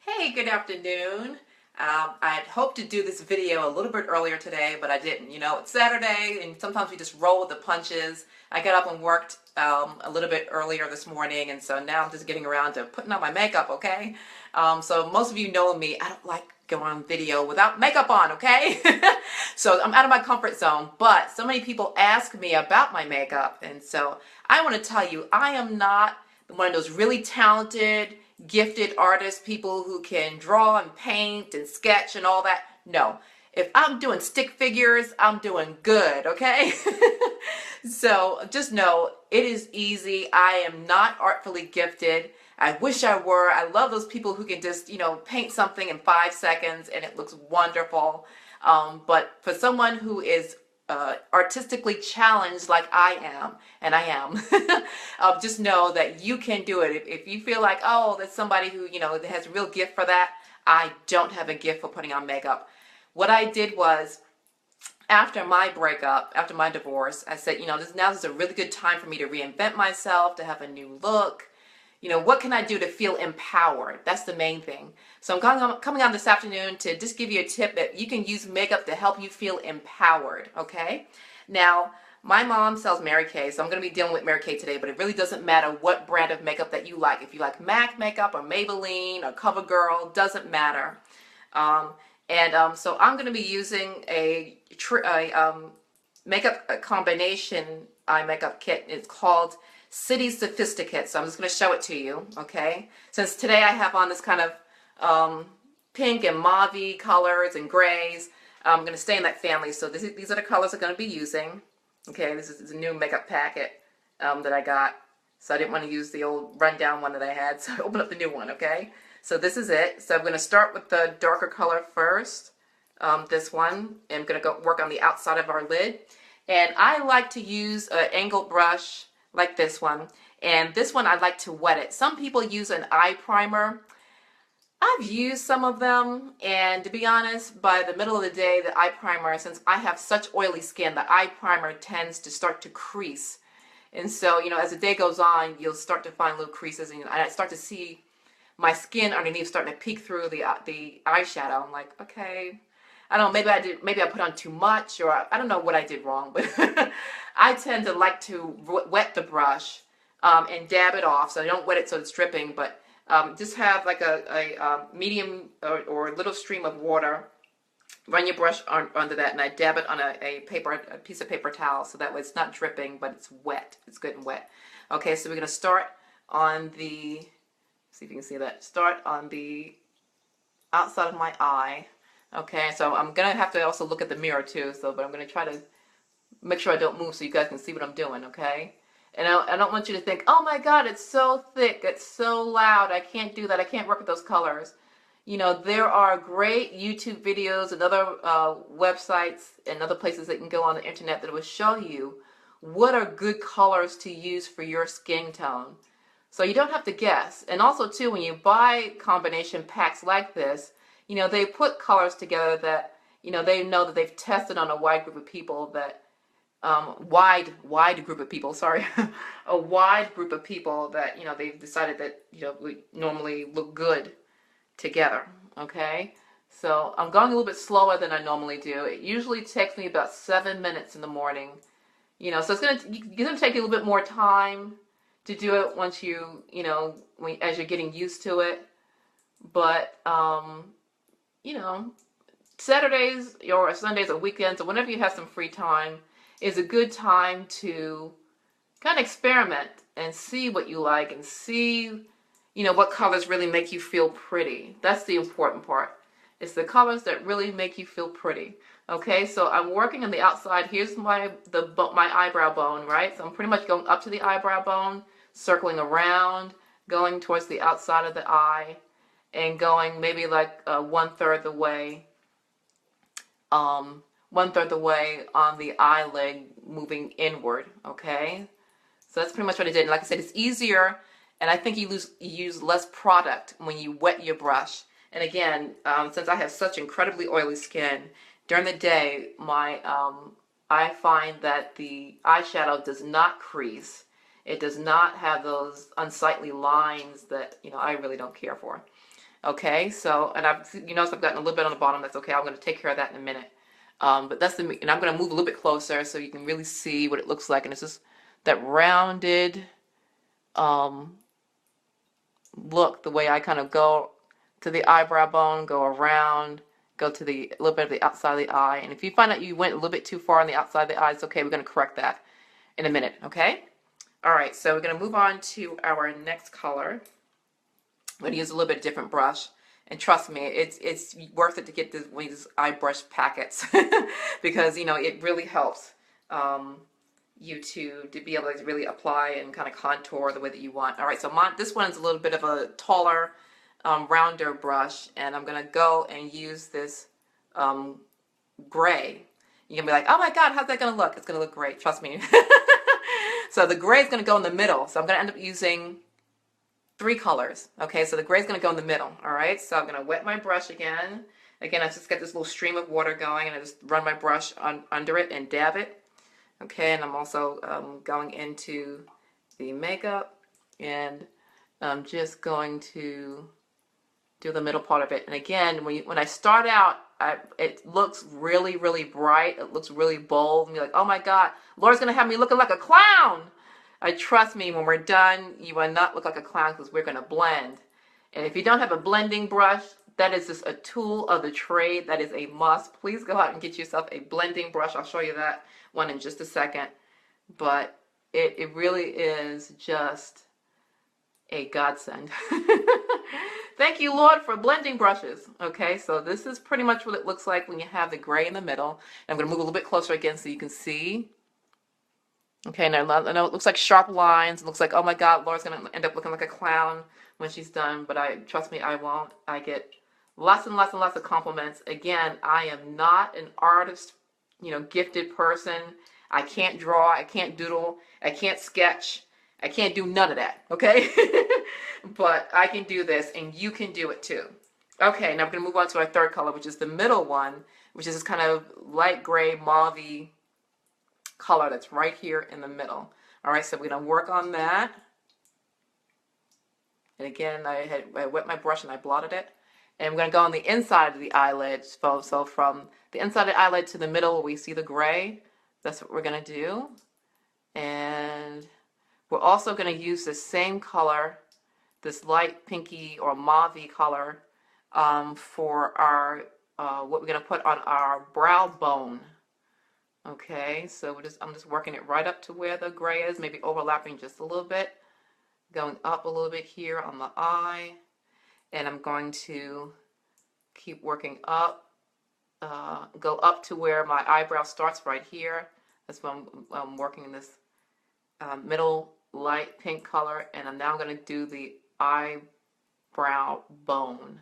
Hey, good afternoon. I'd hoped to do this video a little bit earlier today, but I didn't. You know, it's Saturday, and sometimes we just roll with the punches. I got up and worked a little bit earlier this morning, and so now I'm just getting around to putting on my makeup, okay? So most of you know me. I don't like going on video without makeup on, okay? So I'm out of my comfort zone, but so many people ask me about my makeup, and so I want to tell you, I am not one of those really talented, gifted artists, people who can draw and paint and sketch and all that. No. If I'm doing stick figures, I'm doing good, okay? So just know it is easy. I am not artfully gifted. I wish I were. I love those people who can just, paint something in 5 seconds and it looks wonderful. But for someone who is artistically challenged like I am, and I am, just know that you can do it. If you feel like, oh, there's somebody who, that has a real gift for that, I don't have a gift for putting on makeup. What I did was, after my breakup, after my divorce, I said, now is a really good time for me to reinvent myself, to have a new look. What can I do to feel empowered? That's the main thing. So I'm coming on this afternoon to just give you a tip that you can use makeup to help you feel empowered, okay? Now, my mom sells Mary Kay, so I'm going to be dealing with Mary Kay today, but it really doesn't matter what brand of makeup that you like. If you like MAC makeup or Maybelline or CoverGirl, doesn't matter. So I'm going to be using a makeup combination eye makeup kit. It's called City Sophisticate. So I'm just going to show it to you, okay? Since today I have on this kind of pink and mauve colors and grays, I'm going to stay in that family. So these are the colors I'm going to be using. Okay, this is a new makeup packet that I got. So I didn't want to use the old rundown one that I had, so I opened up the new one, okay? So this is it. So I'm going to start with the darker color first, this one. And I'm going to go work on the outside of our lid. And I like to use an angled brush like this one. And this one I like to wet it. Some people use an eye primer. I've used some of them, and to be honest, by the middle of the day, the eye primer, since I have such oily skin, the eye primer tends to start to crease. And so, as the day goes on, you'll start to find little creases, and I start to see my skin underneath starting to peek through the eyeshadow. I'm like, okay, I don't know, maybe I put on too much, or I don't know what I did wrong, but I tend to like to wet the brush and dab it off, so I don't wet it so it's dripping, but just have like a medium or little stream of water. Run your brush under that, and I dab it on a piece of paper towel, so that way it's not dripping, but it's wet. It's good and wet. Okay, so we're going to start on the, see if you can see that, start on the outside of my eye. Okay, so I'm going to have to also look at the mirror too, but I'm going to try to make sure I don't move so you guys can see what I'm doing, okay? And I don't want you to think, oh my God, it's so thick, it's so loud, I can't do that, I can't work with those colors. There are great YouTube videos and other websites and other places that you can go on the internet that will show you what are good colors to use for your skin tone. So you don't have to guess. And also too, when you buy combination packs like this, they put colors together that, they know that they've tested on a wide group of people that wide group of people, sorry, a wide group of people that, they've decided that, we normally look good together, okay? So I'm going a little bit slower than I normally do. It usually takes me about 7 minutes in the morning, so it's going to take you a little bit more time to do it once you, as you're getting used to it. But, Saturdays or Sundays or weekends or whenever you have some free time is a good time to kind of experiment and see what you like and see, what colors really make you feel pretty. That's the important part. It's the colors that really make you feel pretty. Okay, so I'm working on the outside. Here's my eyebrow bone, right? So I'm pretty much going up to the eyebrow bone, circling around, going towards the outside of the eye, and going maybe like 1/3 the way. 1/3 the way on the eyelid, moving inward, okay? So that's pretty much what I did. And like I said, it's easier, and I think you use less product when you wet your brush. And again, since I have such incredibly oily skin, during the day, I find that the eyeshadow does not crease. It does not have those unsightly lines that, I really don't care for. Okay, so, and you notice I've gotten a little bit on the bottom. That's okay. I'm going to take care of that in a minute. But that's and I'm going to move a little bit closer so you can really see what it looks like. And it's just that rounded um, look, the way I kind of go to the eyebrow bone, go around, go to the a little bit of the outside of the eye. And if you find out you went a little bit too far on the outside of the eye, it's okay. We're going to correct that in a minute, okay? All right, so we're going to move on to our next color. I'm going to use a little bit different brush. And trust me, it's worth it to get these eye brush packets because, you know, it really helps you to be able to really apply and kind of contour the way that you want. All right, so this one's a little bit of a taller, rounder brush, and I'm going to go and use this gray. You're going to be like, oh my God, how's that going to look? It's going to look great, trust me. So the gray is going to go in the middle, so I'm going to end up using 3 colors. Okay, so the gray is going to go in the middle. All right, so I'm going to wet my brush again. Again, I just get this little stream of water going, and I just run my brush under it and dab it. Okay, and I'm also going into the makeup, and I'm just going to do the middle part of it. And again, when I start out, it looks really, really bright. It looks really bold. And you're like, oh my God, Laura's going to have me looking like a clown. Trust me, when we're done, you will not look like a clown because we're going to blend. And if you don't have a blending brush, that is just a tool of the trade. That is a must. Please go out and get yourself a blending brush. I'll show you that one in just a second. But it really is just a godsend. Thank you, Lord, for blending brushes. Okay, so this is pretty much what it looks like when you have the gray in the middle. And I'm going to move a little bit closer again so you can see. Okay, now I know it looks like sharp lines. It looks like, oh my God, Laura's going to end up looking like a clown when she's done. But trust me, I won't. I get lots and lots and lots of compliments. Again, I am not an artist, you know, gifted person. I can't draw. I can't doodle. I can't sketch. I can't do none of that, okay? But I can do this, and you can do it too. Okay, now we're going to move on to our third color, which is the middle one, which is this kind of light gray, mauve-y color that's right here in the middle. All right, so we're going to work on that. And again, I wet my brush and I blotted it. And I'm going to go on the inside of the eyelid. So from the inside of the eyelid to the middle where we see the gray, that's what we're going to do. And we're also going to use the same color, this light pinky or mauve color, for our what we're going to put on our brow bone. Okay, so I'm just working it right up to where the gray is, maybe overlapping just a little bit, going up a little bit here on the eye, and I'm going to keep working up, go up to where my eyebrow starts right here. That's when I'm working in this middle light pink color, and I'm now going to do the eyebrow bone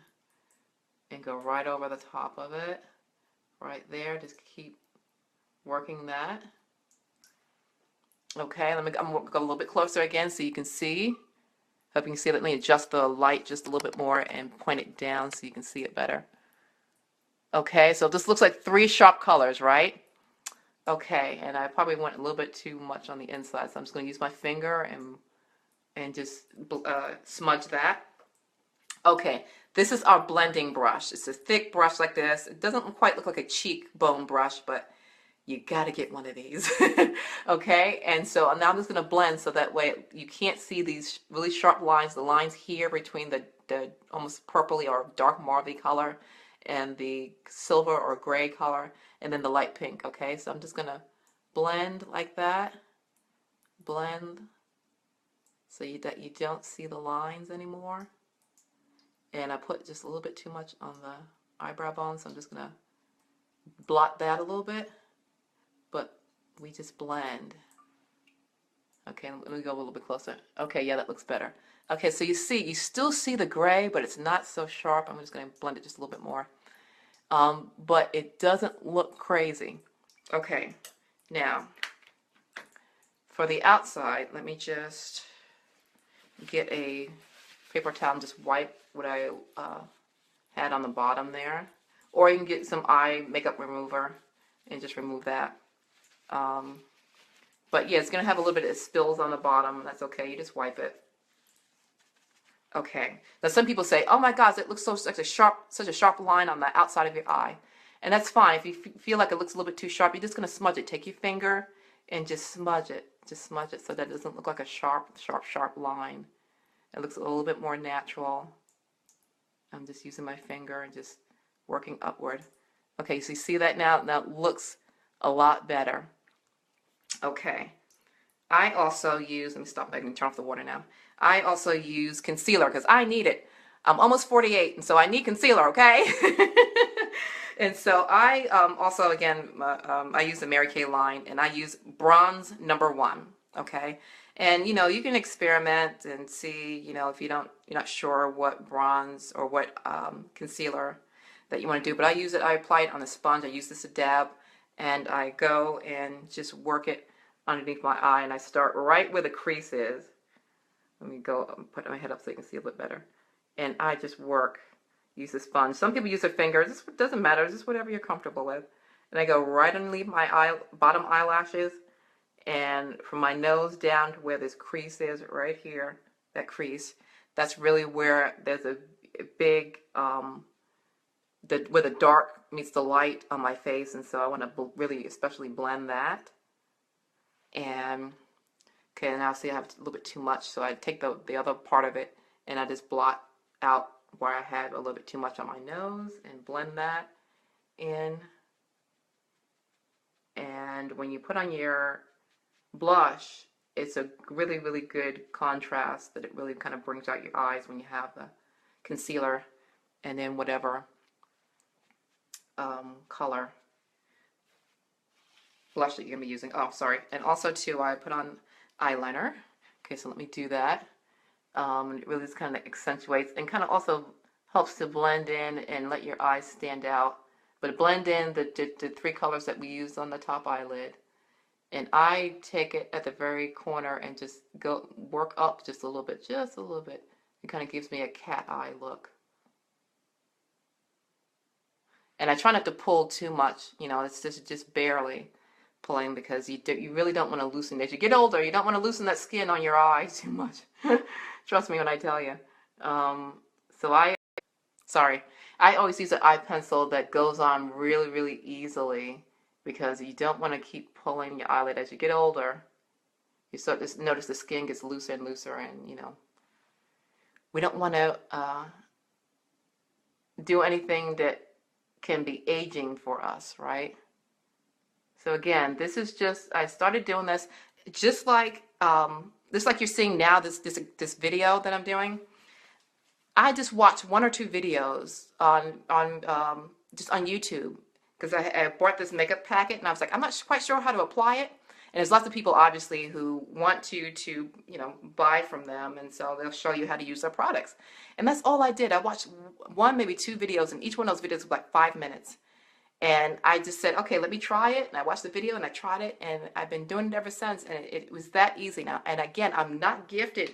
and go right over the top of it, right there. Just keep working that. Okay, I'm going to go a little bit closer again so you can see. Hope you can see it. Let me adjust the light just a little bit more and point it down so you can see it better. Okay, so this looks like 3 sharp colors, right? Okay, and I probably went a little bit too much on the inside, so I'm just going to use my finger and just smudge that. Okay, this is our blending brush. It's a thick brush like this. It doesn't quite look like a cheekbone brush, but you got to get one of these. Okay, and so now I'm just going to blend so that way you can't see these really sharp lines, the lines here between the almost purpley or dark mauve color and the silver or gray color, and then the light pink. Okay, so I'm just going to blend like that. Blend so that you don't see the lines anymore. And I put just a little bit too much on the eyebrow bone, so I'm just going to blot that a little bit. But we just blend. Okay, let me go a little bit closer. Okay, yeah, that looks better. Okay, so you still see the gray, but it's not so sharp. I'm just going to blend it just a little bit more. But it doesn't look crazy. Okay, now, for the outside, let me just get a paper towel and just wipe what I had on the bottom there. Or you can get some eye makeup remover and just remove that. But yeah, it's going to have a little bit of spills on the bottom. That's okay. You just wipe it. Okay. Now some people say, "Oh my gosh, it looks so such a sharp line on the outside of your eye," and that's fine. If you feel like it looks a little bit too sharp, you're just gonna smudge it. Take your finger and just smudge it. Just smudge it so that it doesn't look like a sharp line. It looks a little bit more natural. I'm just using my finger and just working upward. Okay, so you see that now? Now it looks a lot better. Okay. I also use, let me stop making turn off the water now. I also use concealer because I need it. I'm almost 48, and so I need concealer, okay? And so I also, again, I use the Mary Kay line, and I use bronze #1, okay? And, you know, you can experiment and see, you know, if you're not sure what bronze or what concealer that you want to do. But I use it, I apply it on a sponge. I use this to dab, and I go and just work it underneath my eye, and I start right where the crease is. Let me go put my head up so you can see a bit better. And I just work, use the sponge. Some people use their fingers. It doesn't matter. It's just whatever you're comfortable with. And I go right underneath my bottom eyelashes, and from my nose down to where this crease is, right here, that crease. That's really where there's a big, where the dark meets the light on my face, and so I want to really especially blend that. And okay, now see I have a little bit too much, so I take the other part of it and I just blot out where I had a little bit too much on my nose and blend that in. And when you put on your blush, it's a really, really good contrast that it really kind of brings out your eyes when you have the concealer and then whatever color blush that you're going to be using. Oh, sorry. And also, too, I put on eyeliner. Okay, so let me do that. It really just kind of accentuates and kind of also helps to blend in and let your eyes stand out. But blend in the 3 colors that we used on the top eyelid. And I take it at the very corner and just go work up just a little bit. It kind of gives me a cat eye look. And I try not to pull too much. You know, it's just barely pulling because you really don't want to loosen. As you get older, you don't want to loosen that skin on your eye too much. Trust me when I tell you. I always use an eye pencil that goes on really, really easily because you don't want to keep pulling your eyelid. As you get older, you start to notice the skin gets looser and looser, and you know, we don't want to do anything that can be aging for us, right? So again, this is just, I started doing this just like you're seeing now, this video that I'm doing. I just watched 1 or 2 videos just on YouTube because I bought this makeup packet and I was like, I'm not quite sure how to apply it. And there's lots of people obviously who want you to, you know, buy from them, and so they'll show you how to use their products. And that's all I did. I watched 1, maybe 2 videos, and each one of those videos was like 5 minutes. And I just said, okay, let me try it. And I watched the video and I tried it, and I've been doing it ever since. And it was that easy now. And again, I'm not gifted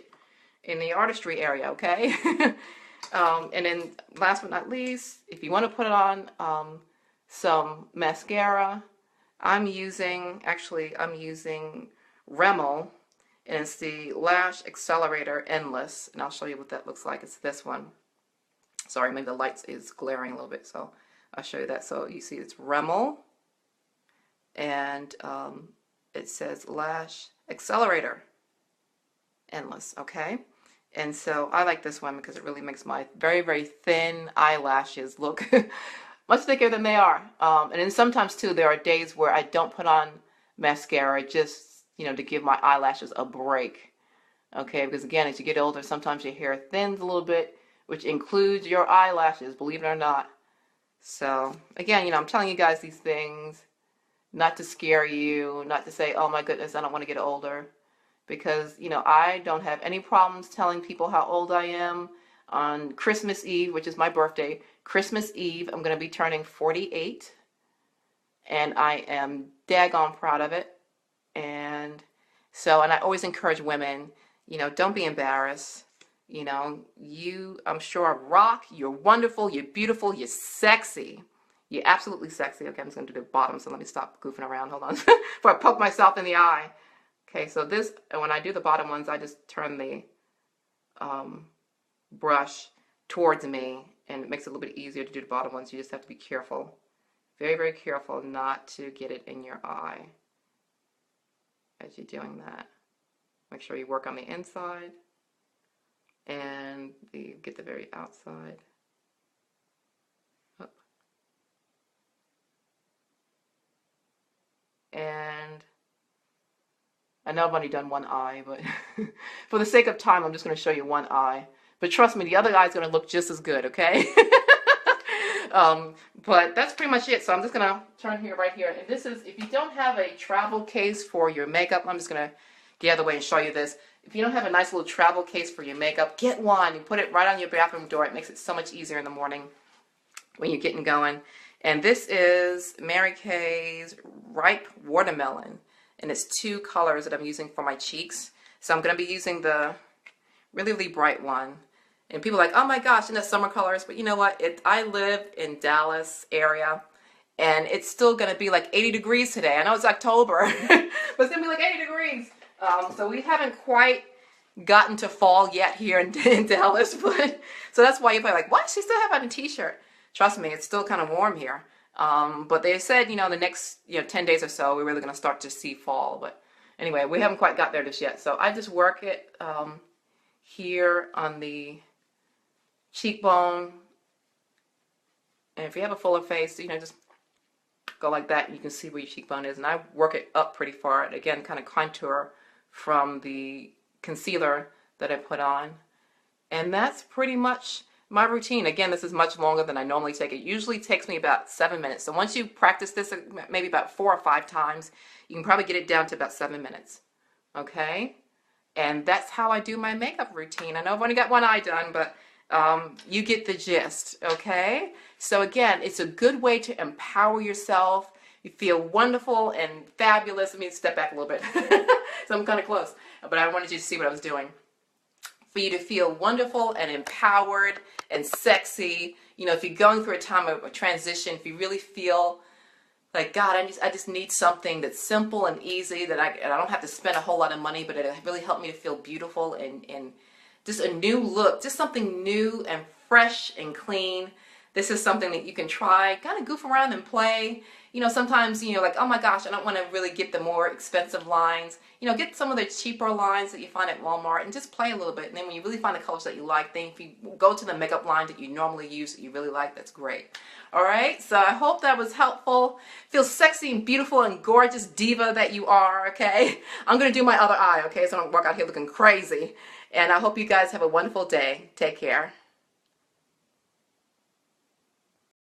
in the artistry area, okay? And then last but not least, if you want to put it on some mascara, I'm using Rimmel, and it's the Lash Accelerator Endless, and I'll show you what that looks like. It's this one. Sorry, maybe the light is glaring a little bit, so I'll show you that. So you see it's Rimmel, and it says Lash Accelerator Endless, okay? And so I like this one because it really makes my very, very thin eyelashes look much thicker than they are. And then sometimes too, there are days where I don't put on mascara just, you know, to give my eyelashes a break. Okay, because again, as you get older, sometimes your hair thins a little bit, which includes your eyelashes, believe it or not. So again, you know, I'm telling you guys these things not to scare you, not to say, oh my goodness, I don't want to get older. Because, you know, I don't have any problems telling people how old I am. On Christmas Eve, which is my birthday, Christmas Eve, I'm going to be turning 48. And I am daggone proud of it. And so, and I always encourage women, you know, don't be embarrassed. You know, I'm sure, rock. You're wonderful. You're beautiful. You're sexy. You're absolutely sexy. Okay, I'm just going to do the bottom, so let me stop goofing around. Hold on. Before I poke myself in the eye. Okay, so this, and when I do the bottom ones, I just turn the brush towards me, and it makes it a little bit easier to do the bottom ones. You just have to be careful, very, very careful not to get it in your eye as you're doing that. Make sure you work on the inside and get the very outside. Up. And I know I've only done one eye, but for the sake of time, I'm just going to show you one eye. But trust me, the other eye is going to look just as good, okay? But that's pretty much it. So I'm just going to turn here, right here. And this is, if you don't have a travel case for your makeup, I'm just going to get out of the way and show you this. If you don't have a nice little travel case for your makeup, get one. You put it right on your bathroom door. It makes it so much easier in the morning when you're getting going. And this is Mary Kay's Ripe Watermelon. And it's 2 colors that I'm using for my cheeks. So I'm going to be using the really, really bright one. And people are like, oh my gosh, isn't that summer colors? But you know what? I live in Dallas area, and it's still going to be like 80 degrees today. I know it's October, but it's going to be like 80 degrees. So we haven't quite gotten to fall yet here in Dallas. But so that's why you're probably like, what? She still have on a t-shirt. Trust me, it's still kind of warm here. But they said, the next 10 days or so, we're really going to start to see fall. But anyway, we haven't quite got there just yet. So I just work it here on the cheekbone. And if you have a fuller face, just go like that, and you can see where your cheekbone is. And I work it up pretty far. And again, kind of contour from the concealer that I put on. And that's pretty much my routine. Again, this is much longer than I normally take. It usually takes me about 7 minutes. So once you practice this maybe about 4 or 5 times, you can probably get it down to about 7 minutes. Okay? And that's how I do my makeup routine. I know I've only got one eye done, but you get the gist. Okay? So again, it's a good way to empower yourself. You feel wonderful and fabulous. Let me step back a little bit. So I'm kind of close, but I wanted you to see what I was doing. For you to feel wonderful and empowered and sexy. If you're going through a time of a transition, if you really feel like, God, I just need something that's simple and easy, that I don't have to spend a whole lot of money, but it really helped me to feel beautiful and just a new look, just something new and fresh and clean. This is something that you can try, kind of goof around and play. Sometimes, like, oh my gosh, I don't want to really get the more expensive lines. Get some of the cheaper lines that you find at Walmart and just play a little bit. And then when you really find the colors that you like, then if you go to the makeup line that you normally use that you really like, that's great. All right, so I hope that was helpful. Feel sexy and beautiful and gorgeous diva that you are, okay? I'm going to do my other eye, okay? So I don't walk out here looking crazy. And I hope you guys have a wonderful day. Take care.